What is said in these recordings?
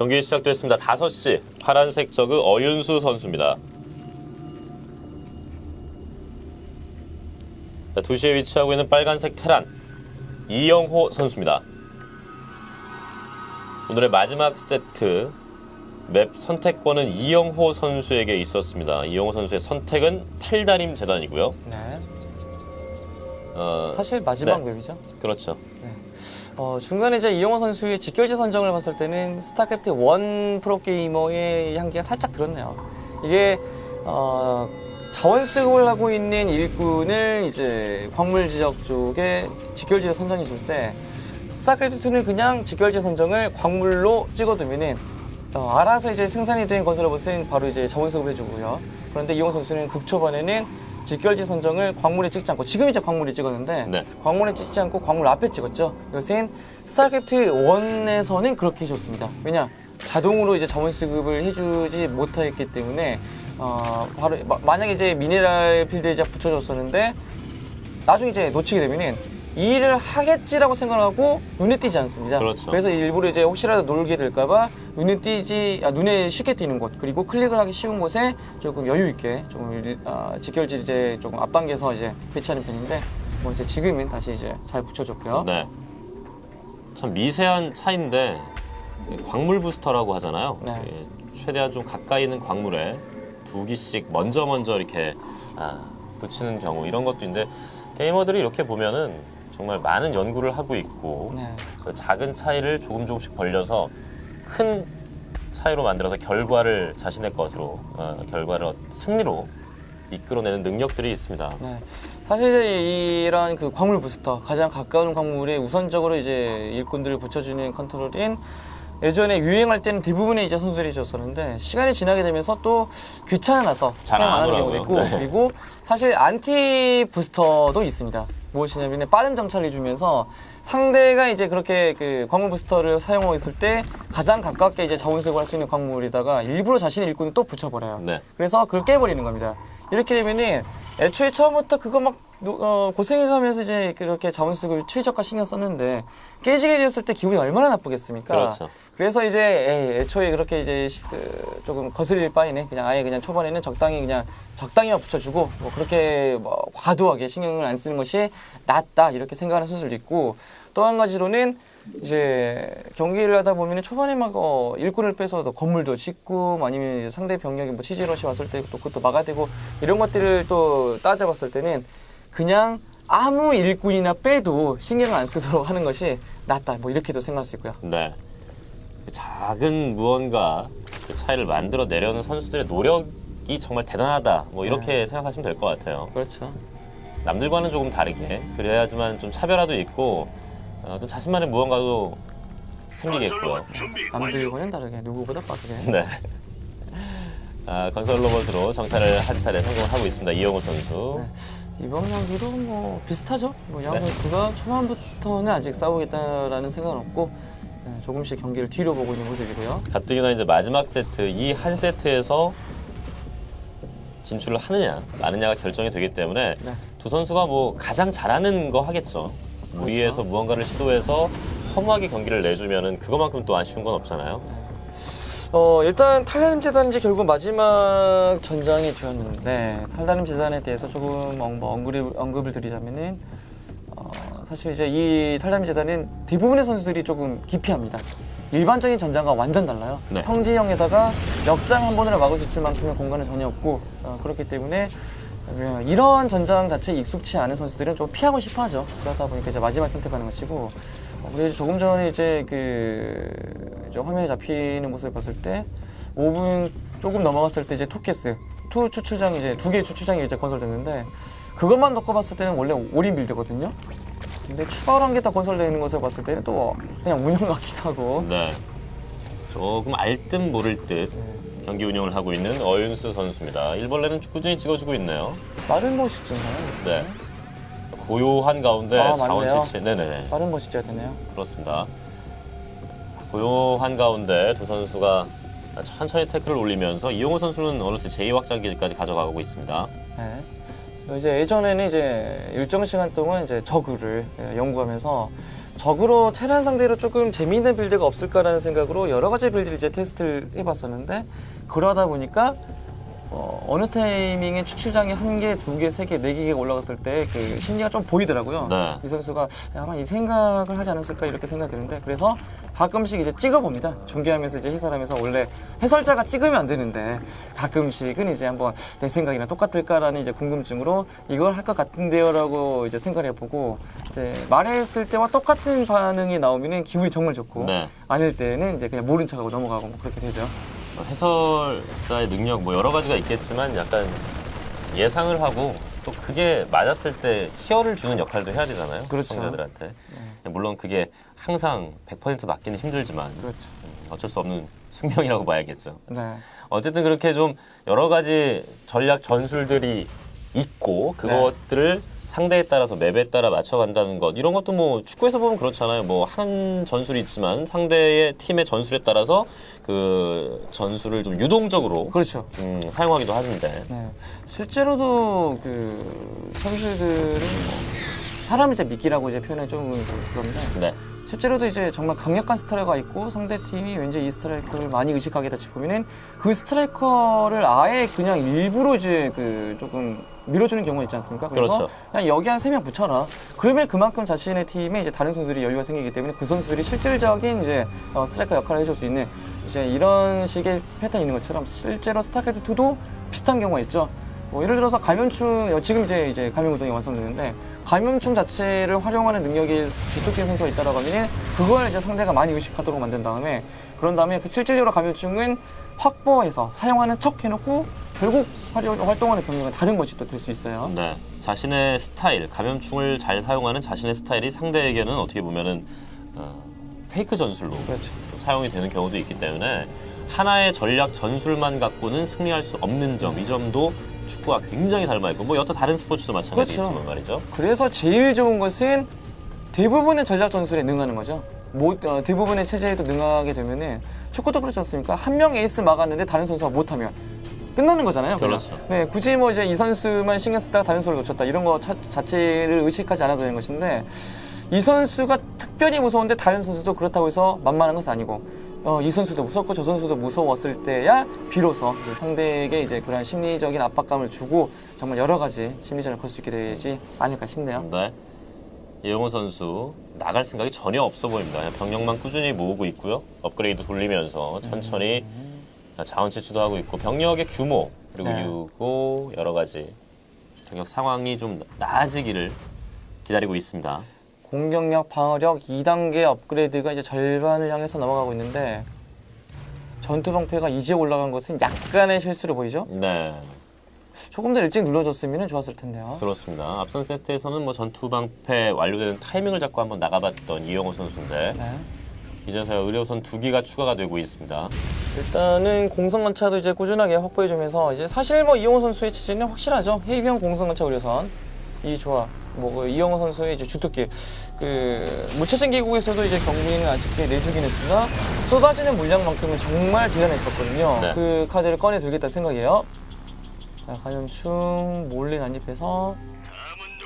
경기 시작됐습니다. 5시 파란색 저그 어윤수 선수입니다. 자, 2시에 위치하고 있는 빨간색 테란 이영호 선수입니다. 오늘의 마지막 세트 맵 선택권은 이영호 선수에게 있었습니다. 이영호 선수의 선택은 탈다림 재단이고요. 네. 사실 마지막 맵이죠. 그렇죠. 네. 중간에 이제 이영호 선수의 직결지 선정을 봤을 때는 스타크래프트 1 프로게이머의 향기가 살짝 들었네요. 이게 자원 수급을 하고 있는 일꾼을 이제 광물 지역 쪽에 직결지에 선정해 줄 때 스타크래프트2는 그냥 직결지 선정을 광물로 찍어두면은 알아서 이제 생산이 된 건설 로봇은 바로 이제 자원 수급을 해주고요. 그런데 이영호 선수는 극초반에는 직결지 선정을 광물에 찍지 않고, 지금 이제 광물에 찍었는데 네. 광물에 찍지 않고 광물 앞에 찍었죠. 이것은 스타크래프트 1에서는 그렇게 해줬습니다. 왜냐? 자동으로 이제 자원 수급을 해주지 못했기 때문에 바로 만약에 이제 미네랄 필드에 붙여줬었는데 나중에 이제 놓치게 되면은 이 일을 하겠지라고 생각하고 눈에 띄지 않습니다. 그렇죠. 그래서 일부러 이제 혹시라도 놀게 될까봐 눈에 쉽게 띄는 곳, 그리고 클릭을 하기 쉬운 곳에 조금 여유 있게 조금 직결지 이제 조금 앞당겨서 이제 배치하는 편인데, 뭐 이제 지금은 다시 이제 잘 붙여줬고요. 네. 참 미세한 차이인데 광물 부스터라고 하잖아요. 네. 최대한 좀 가까이 있는 광물에 2기씩 먼저 이렇게 붙이는 경우, 이런 것도 있는데 게이머들이 이렇게 보면은 정말 많은 연구를 하고 있고, 네. 그 작은 차이를 조금씩 벌려서 큰 차이로 만들어서 결과를 자신의 것으로 결과를 승리로 이끌어내는 능력들이 있습니다. 네. 사실 이런 그 광물 부스터, 가장 가까운 광물에 우선적으로 이제 일꾼들을 붙여주는 컨트롤인 예전에 유행할 때는 대부분의 이제 선수들이 줬었는데, 시간이 지나게 되면서 또 귀찮아서 잘 사용 안 안 하는 하더라고요. 경우도 있고, 네. 그리고 사실 안티 부스터도 있습니다. 무엇이냐면 빠른 정찰을 해주면서 상대가 이제 그렇게 그 광물 부스터를 사용하고 있을 때 가장 가깝게 이제 자원 수급을 할 수 있는 광물에다가 일부러 자신의 일꾼을 또 붙여버려요. 네. 그래서 그걸 깨버리는 겁니다. 이렇게 되면은 애초에 처음부터 그거 막 고생해가면서 이제 그렇게 자원 수급을 최저가 신경 썼는데 깨지게 되었을 때 기분이 얼마나 나쁘겠습니까? 그렇죠. 그래서 이제 애초에 그렇게 이제 조금 거슬릴 바에는 그냥 아예 그냥 초반에는 적당히만 붙여주고, 뭐 그렇게 뭐 과도하게 신경을 안 쓰는 것이 낫다, 이렇게 생각하는 선수들도 있고, 또 한 가지로는 이제 경기를 하다 보면 초반에 막 일꾼을 빼서 건물도 짓고, 아니면 상대 병력이 뭐 치즈러시 왔을 때 또 그것도 막아대고, 이런 것들을 또 따져봤을 때는 그냥 아무 일꾼이나 빼도 신경을 안 쓰도록 하는 것이 낫다, 뭐 이렇게도 생각할 수 있고요. 네. 작은 무언가 그 차이를 만들어내려는 선수들의 노력이 정말 대단하다, 뭐 이렇게 생각하시면 될 것 같아요. 그렇죠. 남들과는 조금 다르게, 그래야지만 좀 차별화도 있고 또 자신만의 무언가도 생기겠고요. 남들과는 다르게 누구보다 빠르게. 네. 건설 로봇으로 정찰을 한 차례 성공하고 있습니다. 이영호 선수. 네. 이번 경기도 뭐 비슷하죠. 뭐 양 선수가 초반부터는 아직 싸우겠다라는 생각은 없고, 조금씩 경기를 뒤로 보고 있는 모습이고요. 가뜩이나 이제 마지막 세트, 이 한 세트에서 진출을 하느냐 마느냐가 결정이 되기 때문에 네. 두 선수가 뭐 가장 잘하는 거 하겠죠. 무리해서 무언가를 시도해서 허무하게 경기를 내주면은 그거만큼 또 아쉬운 건 없잖아요. 일단 탈다림 재단이 이제 결국 마지막 전장이 되었는데, 탈다림 재단에 대해서 조금 언급을 드리자면은 사실 이제 이 탈다림 재단은 대부분의 선수들이 조금 기피합니다. 일반적인 전장과 완전 달라요. 네. 평지형에다가 역장 한 번으로 막을 수 있을 만큼의 공간은 전혀 없고, 그렇기 때문에 이런 전장 자체에 익숙치 않은 선수들은 좀 피하고 싶어 하죠. 그러다 보니까 이제 마지막 선택하는 것이고, 우리 조금 전에 이제 이제 화면에 잡히는 모습을 봤을 때 5분 조금 넘어갔을 때 이제 투 추출장 이제 2개의 추출장이 이제 건설됐는데, 그것만 놓고 봤을 때는 원래 올인 빌드거든요. 근데 추가로 한 개 더 건설되는 것을 봤을 때는 또 그냥 운영 같기도 하고. 네. 조금 알 듯 모를 듯 경기 운영을 하고 있는 어윤수 선수입니다. 일벌레는 꾸준히 찍어주고 있네요. 빠른 멋이잖아요. 네. 고요한 가운데 자원 맞네요. 채취. 네네. 빠른 멋이 쪄야 되네요. 그렇습니다. 고요한 가운데 두 선수가 천천히 태클을 올리면서 이용호 선수는 어느새 제2확장기지까지 가져가고 있습니다. 네. 이제 예전에는 이제 일정 시간 동안 이제 저그를 연구하면서 적으로 테란 상대로 조금 재미있는 빌드가 없을까라는 생각으로 여러 가지 빌드를 이제 테스트를 해봤었는데 그러다 보니까 어느 타이밍에 추출장이 1개, 2개, 3개, 4개가 올라갔을 때 그 심리가 좀 보이더라고요. 네. 이 선수가 아마 이 생각을 하지 않았을까 이렇게 생각이 드는데 그래서 가끔씩 이제 찍어봅니다. 중계하면서 이제 해설하면서 원래 해설자가 찍으면 안 되는데 가끔씩은 이제 한번 내 생각이랑 똑같을까라는 이제 궁금증으로 이걸 할 것 같은데요라고 이제 생각을 해보고 이제 말했을 때와 똑같은 반응이 나오면은 기분이 정말 좋고 네. 아닐 때는 이제 그냥 모른 척하고 넘어가고 뭐 그렇게 되죠. 해설자의 능력 뭐 여러 가지가 있겠지만 약간 예상을 하고 또 그게 맞았을 때 희열을 주는 역할도 해야 되잖아요. 그렇죠. 시청자들한테. 물론 그게 항상 100% 맞기는 힘들지만 그렇죠. 어쩔 수 없는 숙명이라고 봐야겠죠. 네. 어쨌든 그렇게 좀 여러 가지 전략 전술들이 있고 그것들을 상대에 따라서 맵에 따라 맞춰간다는 것 이런 것도 뭐 축구에서 보면 그렇잖아요. 뭐 한 전술이 있지만 상대의 팀의 전술에 따라서 그 전술을 좀 유동적으로 그렇죠. 사용하기도 하는데 네. 실제로도 그 선수들은 뭐 사람을 이제 미끼라고 이제 표현이 좀 그런데 네. 실제로도 이제 정말 강력한 스트라이커가 있고 상대 팀이 왠지 이 스트라이커를 많이 의식하겠다 싶으면은 그 스트라이커를 아예 그냥 일부러 이제 그 조금 밀어주는 경우가 있지 않습니까? 그래서 그렇죠. 그냥 여기 한 3명 붙여라. 그러면 그만큼 자신의 팀에 이제 다른 선수들이 여유가 생기기 때문에 그 선수들이 실질적인 이제 스트라이커 역할을 해줄 수 있는 이제 이런 식의 패턴이 있는 것처럼 실제로 스타크래프트 2도 비슷한 경우가 있죠. 뭐 예를 들어서 감염충 지금 이제 감염우동이 완성되는데 감염충 자체를 활용하는 능력이 주특기 선수가 있다라고 하면 그걸 이제 상대가 많이 의식하도록 만든 다음에 그런 다음에 그 실질적으로 감염충은 확보해서 사용하는 척 해놓고 결국 활동하는 병력은 다른 것이 또 될 수 있어요. 네. 자신의 스타일, 감염충을 잘 사용하는 자신의 스타일이 상대에게는 어떻게 보면은 페이크 전술로 그렇죠. 또 사용이 되는 경우도 있기 때문에 하나의 전략 전술만 갖고는 승리할 수 없는 점, 이 점도 축구와 굉장히 닮아있고 뭐 여타 다른 스포츠도 마찬가지겠지만 그렇죠. 말이죠. 그래서 제일 좋은 것은 대부분의 전략 전술에 능하는 거죠. 대부분의 체제에도 능하게 되면은 축구도 그렇지 않습니까? 한 명 에이스 막았는데 다른 선수가 못하면 끝나는 거잖아요. 그냥. 그렇죠. 네, 굳이 뭐 이제 이 선수만 신경 쓰다가 다른 선수를 놓쳤다 이런 거 자체를 의식하지 않아도 되는 것인데 이 선수가 특별히 무서운데 다른 선수도 그렇다고 해서 만만한 것은 아니고 이 선수도 무섭고 저 선수도 무서웠을 때야 비로소 이제 상대에게 이제 그런 심리적인 압박감을 주고 정말 여러 가지 심리전을 걸 수 있게 되지 않을까 싶네요. 네. 이영호 선수 나갈 생각이 전혀 없어 보입니다. 그냥 병력만 꾸준히 모으고 있고요. 업그레이드 돌리면서 천천히 자원 채취도 하고 있고 병력의 규모 그리고 네. 유고 여러 가지 병력 상황이 좀 나아지기를 기다리고 있습니다. 공격력, 방어력 2단계 업그레이드가 이제 절반을 향해서 넘어가고 있는데 전투 방패가 이제 올라간 것은 약간의 실수로 보이죠? 네, 조금 더 일찍 눌러줬으면 좋았을 텐데요. 그렇습니다. 앞선 세트에서는 뭐 전투 방패 완료되는 타이밍을 잡고 한번 나가봤던 이영호 선수인데 네. 이제서야 의료선 2기가 추가가 되고 있습니다. 일단은 공성건차도 이제 꾸준하게 확보해주면서 이제 사실 뭐 이영호 선수의 체제는 확실하죠. 해병 공성건차 의료선 이 조합. 뭐 이영호 선수의 이제 주특기 그 무체전 기국에서도 이제 경기는 아쉽게 내주긴 했으나 쏟아지는 물량만큼은 정말 대단했었거든요. 네. 그 카드를 꺼내 들겠다 생각이에요. 자, 감염충 몰래 난입해서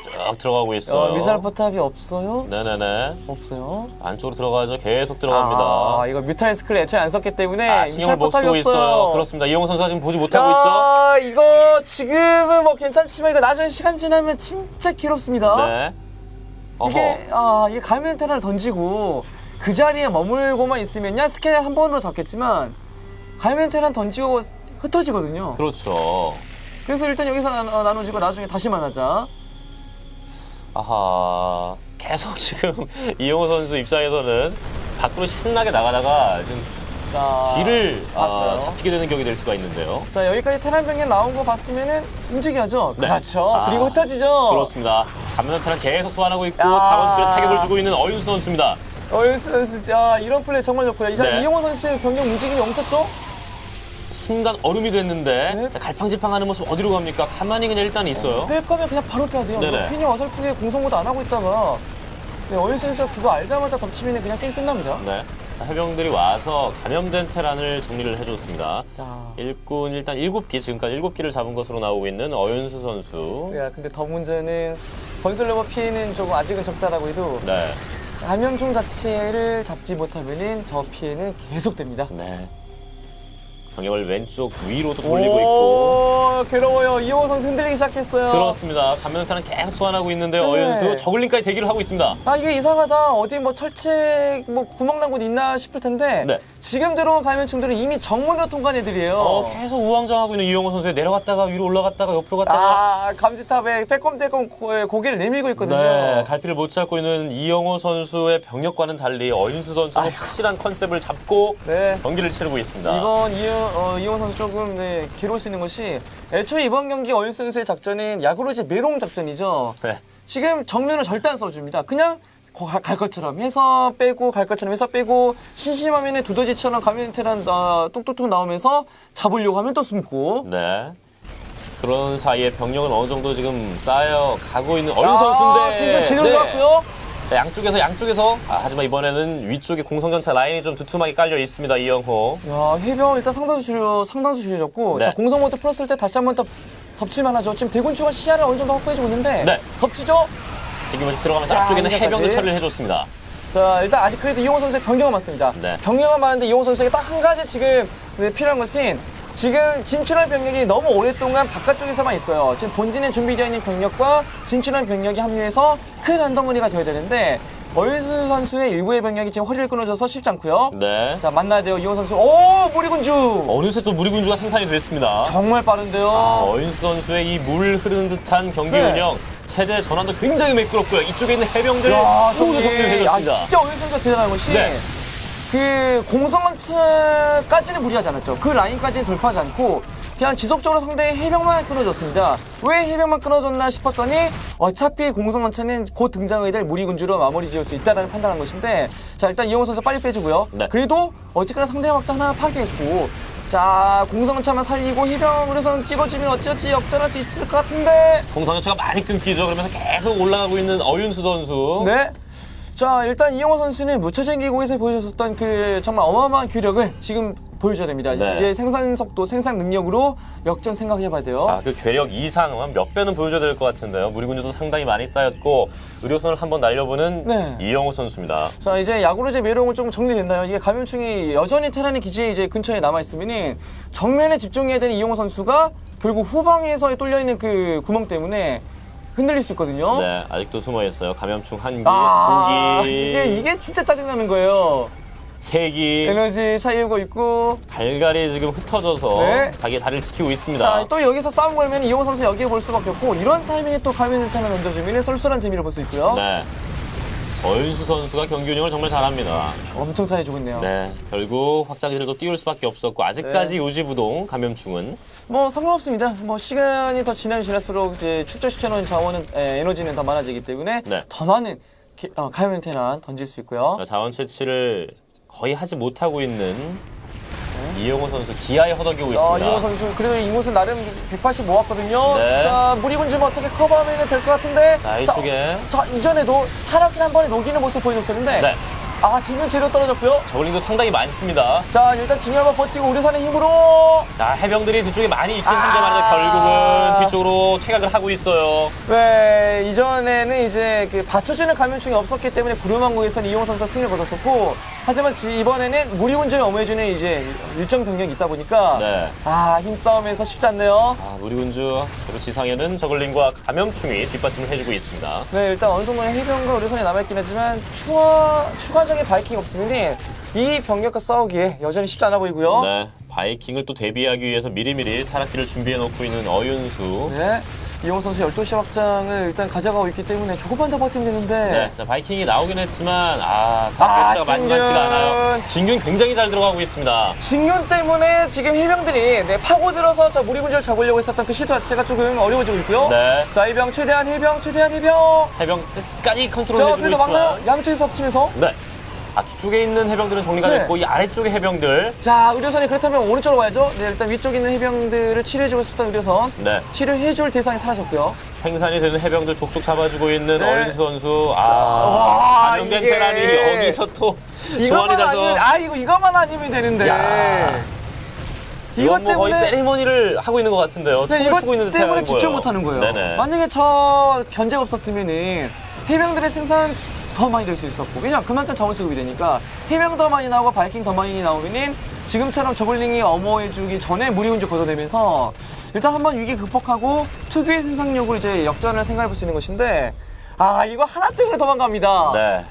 쭉 들어가고 있어요. 미사일 포탑이 없어요? 네네네. 없어요. 안쪽으로 들어가죠. 계속 들어갑니다. 이거 뮤탈 스크를 애초에 안 썼기 때문에 신경을 미사일 못 포탑이 쓰고 없어요. 있어요. 그렇습니다. 이영호 선수가 지금 보지 못하고 있죠. 이거 지금은 뭐 괜찮지만 이거 나중에 시간 지나면 진짜 괴롭습니다. 네. 어허. 이게 가면 테라를 던지고 그 자리에 머물고만 있으면야 스캔 한 번으로 잡겠지만 가면 테라 던지고 흩어지거든요. 그렇죠. 그래서 일단 여기서 나눠지고 나중에 다시 만나자. 아하. 계속 지금 이영호 선수 입장에서는 밖으로 신나게 나가다가 지금 자, 뒤를 봤어요. 잡히게 되는 격이 될 수가 있는데요. 자, 여기까지 테란 병력 나온 거 봤으면은 움직여야죠. 네. 그렇죠. 그리고 흩어지죠. 그렇습니다. 감면테란 계속 소환하고 있고 야. 자원줄에 타격을 주고 있는 어윤수 선수입니다. 어윤수 선수, 이런 플레이 정말 좋고요. 네. 이영호 선수의 병력 움직임이 멈췄죠? 순간 얼음이 됐는데 네. 갈팡질팡하는 모습 어디로 갑니까? 가만히 그냥 일단 있어요. 뺄 거면 그냥 바로 빼야 돼요. 네네. 괜히 어설프게 공성모드 안 하고 있다가 어윤수 선수가 그거 알자마자 덮치면 그냥 게임 끝납니다. 네. 해병들이 와서 감염된 테란을 정리를 해줬습니다. 야. 일꾼 일단 7기, 지금까지 7기를 잡은 것으로 나오고 있는 어윤수 선수. 야, 근데 더 문제는 건설 로버 피해는 조금 아직은 적다라고 해도 네. 감염충 자체를 잡지 못하면은 저 피해는 계속됩니다. 네. 병력을 왼쪽 위로도 돌리고 있고. 괴로워요. 이영호 선수 흔들리기 시작했어요. 그렇습니다. 감염탄은 계속 소환하고 있는데 네. 어윤수 저글링까지 대기를 하고 있습니다. 아 이게 이상하다. 어디 뭐 철책 뭐 구멍 난 곳 있나 싶을 텐데 네. 지금 들어온 감염충들은 이미 정문으로 통과한 애들이에요. 계속 우왕좌왕하고 있는 이영호 선수에 내려갔다가 위로 올라갔다가 옆으로 갔다가 아 감지탑에 빼꼼빼꼼 고개를 내밀고 있거든요. 네, 갈피를 못 잡고 있는 이영호 선수의 병력과는 달리 어윤수 선수는 확실한 컨셉을 잡고 네. 경기를 치르고 있습니다. 이번 이영호 선수 조금 괴로울 수 있는 것이 애초에 이번 경기 어윤수 선수의 작전은 야구로지 메롱 작전이죠. 네. 지금 정면을 절대 안 써줍니다. 그냥 갈 것처럼 해서 빼고 갈 것처럼 해서 빼고 심심하면 두더지처럼 가면테란 뚝뚝뚝 나오면서 잡으려고 하면 또 숨고. 네. 그런 사이에 병력은 어느 정도 지금 쌓여 가고 있는 어윤수 선수인데 지금 제대로 들어갔고요. 네, 양쪽에서 하지만 이번에는 위쪽에 공성전차 라인이 좀 두툼하게 깔려 있습니다. 이영호. 야 해병 일단 상당수 줄여졌고 네. 자 공성 모드 풀었을 때 다시 한번 더 덮칠만 하죠. 지금 대군주가 시야를 어느 정도 확보해주고 있는데 네. 덮치죠. 지금 들어가면서 자, 앞쪽에는 여기까지. 해병들 처리를 해줬습니다. 자 일단 아직 그래도 이용호 선수의 병력은 많습니다. 네. 병력은 많은데 이용호 선수에게 딱 한 가지 지금 필요한 것은 지금 진출한 병력이 너무 오랫동안 바깥쪽에서만 있어요. 지금 본진에 준비되어 있는 병력과 진출한 병력이 합류해서 큰 한 덩어리가 되어야 되는데 어윤수 선수의 일부의 병력이 지금 허리를 끊어져서 쉽지 않고요. 네. 자 만나야 돼요. 이용호 선수. 오 무리군주. 어느새 또 무리군주가 생산이 됐습니다. 정말 빠른데요. 어윤수 선수의 이 물 흐르는 듯한 경기 네. 운영, 체제 전환도 굉장히 매끄럽고요. 이쪽에 있는 해병들 모두 정리해줬습니다. 진짜 어윤수 선수가 대단한 것이 네. 그 공성원차까지는 무리하지 않았죠. 그 라인까지는 돌파하지 않고 그냥 지속적으로 상대의 해병만 끊어줬습니다. 왜 해병만 끊어줬나 싶었더니 어차피 공성원차는 곧 등장하게 될 무리군주로 마무리 지을 수 있다는 판단한 것인데 자 일단 이영호 선수 빨리 빼주고요. 네. 그래도 어쨌거나 상대 확장 하나 파괴했고 자 공성원차만 살리고 해병으로선 찍어주면 어찌어찌 역전할 수 있을 것 같은데 공성전차가 많이 끊기죠. 그러면서 계속 올라가고 있는 어윤수 선수. 네. 자 일단 이영호 선수는 무차전 기공에서 보여줬었던 그 정말 어마어마한 괴력을 지금 보여줘야 됩니다. 네. 이제 생산 속도, 생산 능력으로 역전 생각해봐야 돼요. 그 괴력 이상은 몇 배는 보여줘야 될 것 같은데요. 무리군주도 상당히 많이 쌓였고 의료선을 한번 날려보는 네. 이영호 선수입니다. 자 이제 야구로제 메롱은 좀 정리됐나요? 이게 감염충이 여전히 테란의 기지에 이제 근처에 남아있으면은 정면에 집중해야 되는 이영호 선수가 결국 후방에서 뚫려있는 그 구멍 때문에 흔들릴 수 있거든요. 네, 아직도 숨어 있어요. 감염충 한 기, 아, 두 기, 이게 진짜 짜증나는 거예요. 세 기. 에너지 차이고 있고. 갈갈이 지금 흩어져서 네. 자기 다리를 지키고 있습니다. 자, 또 여기서 싸움 걸면 이용호 선수 여기에 볼 수밖에 없고 이런 타이밍에 또 가면을 하나 던져주면 쏠쏠한 재미를 볼 수 있고요. 네. 어윤수 선수가 경기 운영을 정말 잘합니다. 엄청 잘해주고 있네요. 네, 결국 확장기들도 띄울 수밖에 없었고 아직까지 네. 요지부동 감염충은 뭐 상관없습니다. 뭐 시간이 더 지나면 지날수록 이제 축적시켜놓은 자원은 에너지는 더 많아지기 때문에 네. 더 많은 가면 테란 던질 수 있고요. 자원 채취를 거의 하지 못하고 있는 이영호 선수 기아에 허덕이고 자, 있습니다. 이용호 선수 그래도 이곳은 나름 180 모았거든요. 네. 자, 무리군 좀 어떻게 커버하면 될 것 같은데. 자, 이쪽에 자, 이전에도 타락을 한 번에 녹이는 모습 보여줬었는데. 네. 아, 지금 재료 떨어졌고요. 저글링도 상당히 많습니다. 자, 일단 지금 한번 버티고 우려선의 힘으로. 자, 해병들이 뒤쪽에 많이 있긴 한데 말이죠. 결국은 뒤쪽으로 퇴각을 하고 있어요. 네, 이전에는 이제 그 받쳐주는 감염충이 없었기 때문에 구름왕국에서는 이용호 선수가 승리를 거뒀었고, 하지만 이번에는 무리군주를 엄호해주는 이제 일정 병력이 있다 보니까, 네. 힘싸움에서 쉽지 않네요. 무리군주 그리고 지상에는 저글링과 감염충이 뒷받침을 해주고 있습니다. 네, 일단 어느 정도의 해병과 우려선이 남아있긴 하지만, 추가적인 바이킹이 없으면 이 병력과 싸우기에 여전히 쉽지 않아 보이고요. 네, 바이킹을 또 대비하기 위해서 미리미리 타락기를 준비해 놓고 있는 어윤수. 네. 이용호 선수 12시 확장을 일단 가져가고 있기 때문에 조금만 더 버티면 되는데. 네, 자, 바이킹이 나오긴 했지만 타겟수가 만만치가 않아요. 진균 굉장히 잘 들어가고 있습니다. 진균 때문에 지금 해병들이 파고들어서 저 무리군주를 잡으려고 했었던 그 시도 자체가 조금 어려워지고 있고요. 네. 자, 해병 최대한 해병. 해병 끝까지 컨트롤 자, 해주고 그래서 있지만 막나요? 양쪽에서 덮치면서. 네, 앞쪽에 있는 해병들은 정리가 네. 됐고 이 아래쪽의 해병들 자, 의료선이 그렇다면 오른쪽으로 와야죠. 네, 일단 위쪽에 있는 해병들을 치료해주고 있었던 의료선. 네, 치료해줄 대상이 사라졌고요. 생산이 되는 해병들 족족 잡아주고 있는 네. 어윤수 선수. 와, 감염된 이게- 테란이 여기서 또 소환이 돼서 이거만 아니면 되는데. 야. 이건 뭐 거의 세리머니를 하고 있는 것 같은데요. 네, 춤을 이것 추고 있는 듯 때문에 하는 집중 거예요. 못하는 거예요. 네네. 만약에 저 견제가 없었으면은 해병들의 생산 더 많이 될 수 있었고, 그냥 그만큼 자원 수급이 되니까 해병 더 많이 나오고 바이킹 더 많이 나오면은 지금처럼 저글링이 엄호해주기 전에 무리군주 걷어내면서 일단 한번 위기 극복하고 특유의 생산력으로 이제 역전을 생각해볼 수 있는 것인데, 아, 이거 하나 때문에 도망갑니다. 네.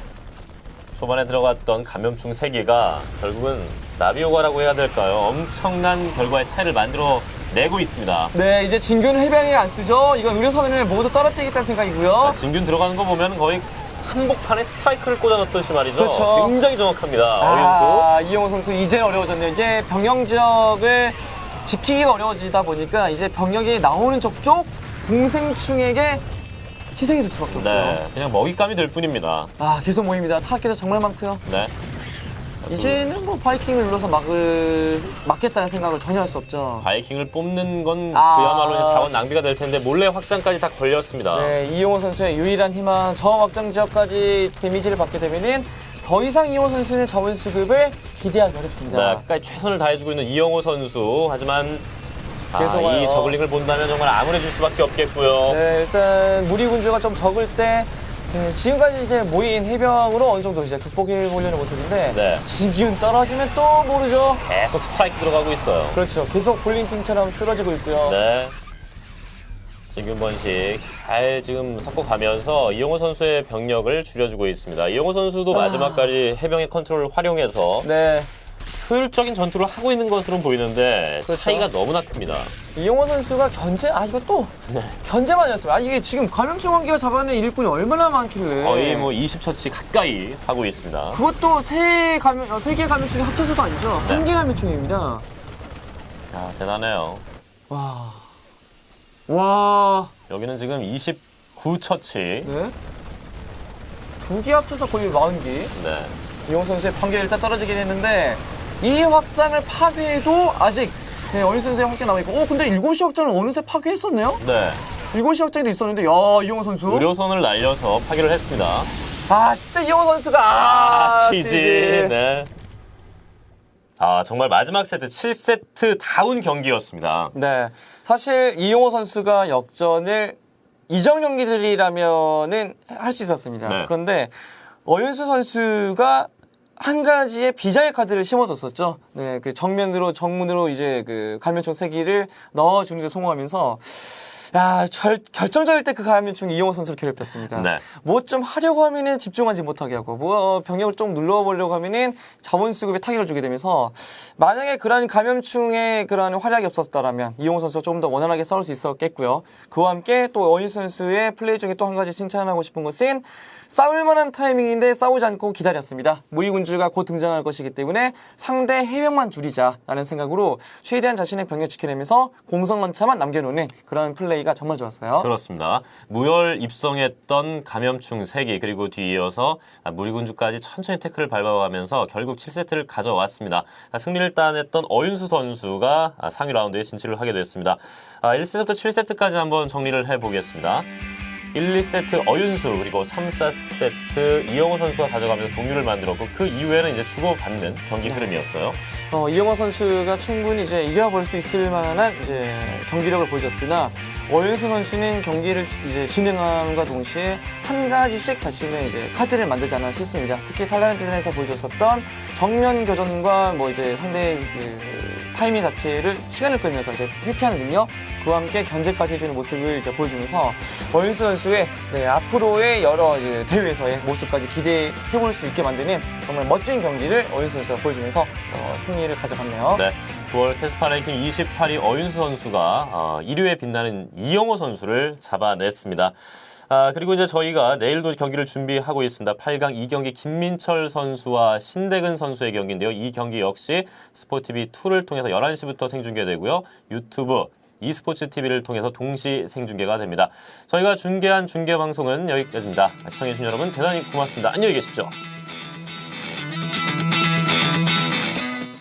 초반에 들어갔던 감염충 3개가 결국은 나비효과라고 해야 될까요? 엄청난 결과의 차이를 만들어 내고 있습니다. 네, 이제 진균을 해병에 안 쓰죠. 이건 의료선을 모두 떨어뜨리겠다는 생각이고요. 진균 들어가는 거 보면 거의 한복판에 스트라이크를 꽂아 넣듯이 말이죠. 그렇죠. 굉장히 정확합니다. 아, 이영호 선수 이제 어려워졌네요. 이제 병영 지역을 지키기가 어려워지다 보니까 이제 병력이 나오는 저쪽 공생충에게 희생이 될 수밖에 없고요. 네, 그냥 먹잇감이 될 뿐입니다. 아, 계속 모입니다. 타격도 정말 많고요. 네. 이제는 뭐 바이킹을 눌러서 막겠다는 생각을 전혀 할 수 없죠. 바이킹을 뽑는 건 아. 그야말로 이제 자원 낭비가 될 텐데 몰래 확장까지 다 걸렸습니다. 네, 이용호 선수의 유일한 희망, 저 확장 지역까지 데미지를 받게 되면은 더 이상 이용호 선수는 자원 수급을 기대하기 어렵습니다. 네, 끝까지 최선을 다해주고 있는 이영호 선수. 하지만 계속 와요. 이 저글링을 본다면 정말 암울해질 수밖에 없겠고요. 네, 일단 무리군주가 좀 적을 때 지금까지 이제 모인 해병으로 어느 정도 이제 극복해 보려는 모습인데, 네. 지기운 떨어지면 또 모르죠. 계속 스트라이크 들어가고 있어요. 그렇죠. 계속 볼링핀처럼 쓰러지고 있고요. 네. 진균 번식 잘 지금 섞어가면서 이영호 선수의 병력을 줄여주고 있습니다. 이영호 선수도 마지막까지 해병의 컨트롤을 활용해서 네, 효율적인 전투를 하고 있는 것으로 보이는데 그렇죠. 차이가 너무나 큽니다. 이용호 선수가 이거 또 견제만 했어요. 아, 이게 지금 감염충 한기가 잡아낸 일꾼이 얼마나 많길래 거의 뭐 20처치 가까이 하고 있습니다. 그것도 세 개 감염충이 합쳐서도 아니죠. 네. 한 개 감염충입니다. 야, 대단해요. 와, 여기는 지금 29처치. 네. 두 개 합쳐서 거의 40개. 네. 이용호 선수의 판결이 일단 떨어지긴 했는데, 이 확장을 파괴해도 아직 어린 선수의 확장 남아있고, 근데 7시 확장을 어느새 파괴했었네요? 네. 7시 확장도 있었는데, 야, 이용호 선수. 의료선을 날려서 파괴를 했습니다. 아, 진짜 이용호 선수가. 치즈. 네. 정말 마지막 세트 7세트 다운 경기였습니다. 네. 사실 이용호 선수가 역전을 이전 경기들이라면은 할 수 있었습니다. 네. 그런데 어윤수 선수가 한 가지의 비자의 카드를 심어뒀었죠. 네, 그 정문으로 이제 그 감염충 세기를 넣어주는 데 성공하면서, 야, 결정적일 때 그 감염충 이용호 선수를 괴롭혔습니다. 네. 뭐 좀 하려고 하면은 집중하지 못하게 하고, 병력을 좀 눌러보려고 하면은 자원 수급에 타격을 주게 되면서, 만약에 그러한 감염충의 그러한 활약이 없었다라면 이용호 선수가 조금 더 원활하게 싸울 수 있었겠고요. 그와 함께 또 어윤수 선수의 플레이 중에 또 한 가지 칭찬하고 싶은 것은, 싸울 만한 타이밍인데 싸우지 않고 기다렸습니다. 무리군주가 곧 등장할 것이기 때문에 상대 해병만 줄이자라는 생각으로 최대한 자신의 병력 지켜내면서 공성런차만 남겨놓는 그런 플레이가 정말 좋았어요. 그렇습니다. 무혈 입성했던 감염충 3개 그리고 뒤이어서 무리군주까지 천천히 태클을 밟아가면서 결국 7세트를 가져왔습니다. 승리를 따냈던 어윤수 선수가 상위 라운드에 진출을 하게 됐습니다. 1세트부터 7세트까지 한번 정리를 해보겠습니다. 1, 2세트 어윤수 그리고 3, 4세트 이영호 선수가 가져가면서 동률을 만들었고 그 이후에는 이제 주고받는 경기 흐름이었어요. 이영호 선수가 충분히 이제 이겨볼 수 있을 만한 이제 경기력을 보여줬으나 어윤수 선수는 경기를 이제 진행함과 동시에 한 가지씩 자신의 이제 카드를 만들지 않나 싶습니다. 특히 탈란티드에서 보여줬었던 정면 교전과 뭐 이제 상대의 그 타이밍 자체를 시간을 끌면서 이제 회피하는 능력, 그와 함께 견제까지 해주는 모습을 이제 보여주면서 어윤수 선수의 앞으로의 여러 이제 대회에서의 모습까지 기대해볼 수 있게 만드는 정말 멋진 경기를 어윤수 선수가 보여주면서 승리를 가져갔네요. 네, 9월 캐스파 랭킹 28위 어윤수 선수가 1위에 빛나는 이영호 선수를 잡아냈습니다. 그리고 이제 저희가 내일도 경기를 준비하고 있습니다. 8강 2경기 김민철 선수와 신대근 선수의 경기인데요. 이 경기 역시 스포티비2를 통해서 11시부터 생중계되고요. 유튜브 e스포츠 TV를 통해서 동시 생중계가 됩니다. 저희가 중계한 중계방송은 여기까지입니다. 시청해주신 여러분 대단히 고맙습니다. 안녕히 계십시오.